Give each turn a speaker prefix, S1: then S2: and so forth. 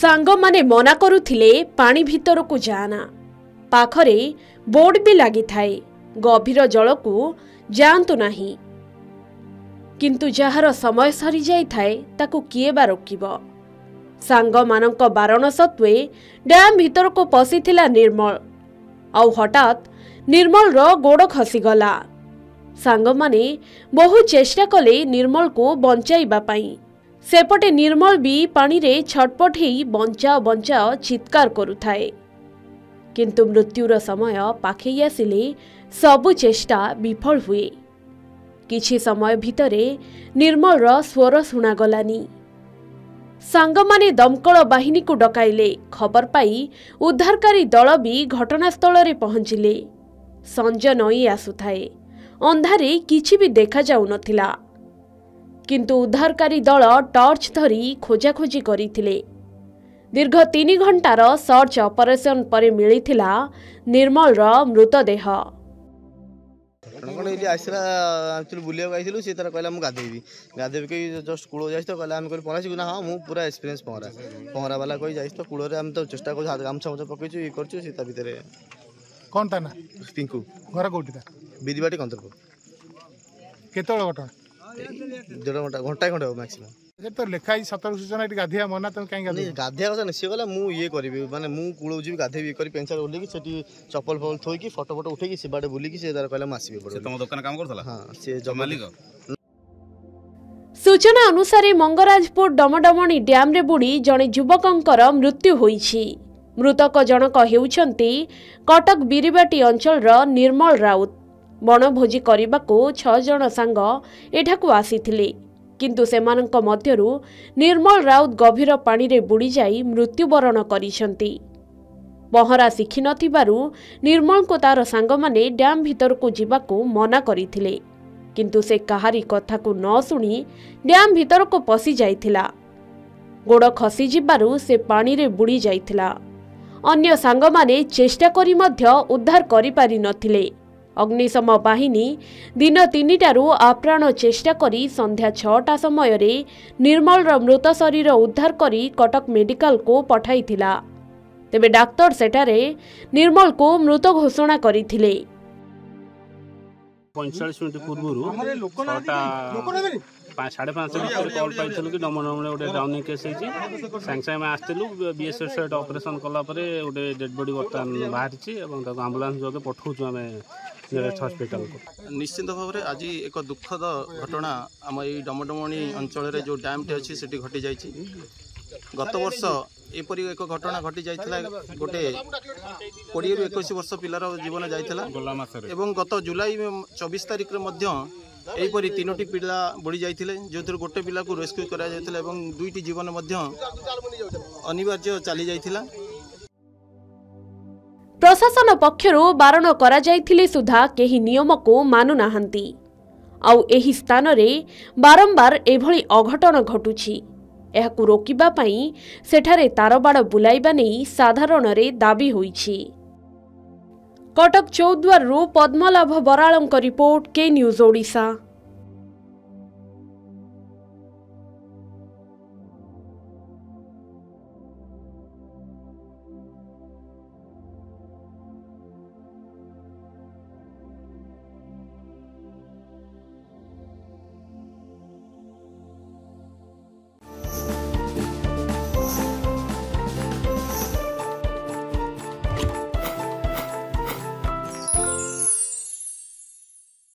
S1: सांग माने मना करुथिले पानी भितर को जाना पाखरे बोर्ड भी लगी थाए गभीर जल को जातु नहीं किंतु जार समय सरी जाई थाए ताकू किए बा रोकिब। सांग मानक बारण सत्वे डैम भितर को पशिथिला निर्मल आउ हठात निर्मल रो गोड़ खसीगला। सांग माने बहु चेष्टा कले निर्मल को बंचाइबा पाई। सेपटे निर्मल भी पानी रे छटपट ही बंचाओ बंचाओ चित्कार करुथाए किंतु मृत्युर समय पाखे आसिले सबु चेष्टा विफल हुए। किछि समय भितरे निर्मल रो स्वर सुनागलानी। सांग माने दमकल बाहिनी को डकाइले। खबर पाई उद्धारकारी दल भी घटनास्थल रे पहुंचिले। संज नई आसुथाए अंधारे किछि भी देखा जाउ नथिला किंतु उद्धारकारी दल टॉर्च धरी खोजाखोजी करिथिले। दीर्घ 3 घंटार सर्च ऑपरेशन पर मिलिथिला निर्मल रो मृतदेह।
S2: बुलिया सी तर कहला गाधेबी जस्ट कूल जाइस तो कहला पहला ना हाँ मुझे पूरा एक्सपीरियंस पहरा वाला कही जाइस तो कूल तो चेष्टा कर गामछा मचा पकईचु ये कर भितर
S3: कौन था ना
S2: पिंकू
S3: घर कौटी था
S2: बिरिबाटी कंतरपुर
S3: केत घटना
S2: 1.5 घंटा खंडे हो मैक्सिमम
S3: तो लिखाई सतर्क सूचना गाधिया मना तुम कहीं
S2: गाधिया कथा नहीं सी गला मुझे करी माने मु कूल जी गाधेबी कर पेंचार ओल्ली सेठी चप्पल फल थोइकी फोटो फोटो उठेकी से बाटे बुलिकी से तार कहला मासीबे पड़े
S4: तुम दुकान काम करथला।
S2: हां से जमालिक
S1: सूचना अनुसार मंगराजपुर डमडमणी डैम रे बुड़ी जणे युवकंकर मृत्यु होईछि। मृतक जनक हेउछंती कटक बिरिबाटी अंचल निर्मल राउत। बनभोजी करबाको 6 जण सांग एठाकू आसीथिले किंतु सेमानंक मध्यरु निर्मल राउत गभीर पानी रे बुड़ी जाई मृत्युवरण करिसंती। पहरा शिखि नथिबारु निर्मल को तार सांग माने डैम भीतर को जिबाको मना करिथिले किंतु से कहारी कथा को न सुनी डैम भीतर को पसी जाइथिला। गोड़ खसी जिबारु से पानी रे बुड़ी जाइथिला। अन्य सांग माने चेष्टा करी मध्य उद्धार करि पारि नथिले। अग्निशम बाहिनी दिन 3टारू आप्राण चेष्टा करी संध्या 6टा समय रे निर्मल मृत शरीर उद्धार करी कटक मेडिकल को पठाइथिला। तेबे डाक्टर सेठारे निर्मल को मृत घोषणा करिथिले।
S5: 45 मिनट पूर्व 5:30 कॉल पाइलु कि डमडम गोटे डाउनिंग केस होती सांगे सागे आसलु बीएसएफ ऑपरेशन कलापर गोटे डेड बॉडी बर्तमान बाहरी आंबुलांस जो पठाऊँ आम नियरेस्ट हॉस्पिटल को।
S2: निश्चित भाव में आज एक दुखद घटना आम ये डमडमणी अंचल जो डैम टे अच्छी से घटी जाइए। गत वर्ष एपरी एक घटना घटी जाइए गोटे 20 ରୁ 21 वर्ष पिलार जीवन जाइला एवं गत जुलाई 24 तारिख एपरी 3टी पिला बुड़ी जाइए जो गोटे पिला को रेस्क्यू करा जाइଥିଲା एवं 2टी जीवन अनिवार्य चली जाइଥିଲା।
S1: प्रशासन पक्षरु बारण करा जाइथिले सुधा केही नियम को मानु नाहंती आउ एही स्थान रे बारंबार एभली अघटन घटुछि। एहाकु रोकिबा पई सेठारे तारबाड़ बुलाइबा नेई साधारण रे दाबी होईछि। कटक चौद्वार रु पद्मलाभ बराळंक रिपोर्ट के न्यूज ओडिशा।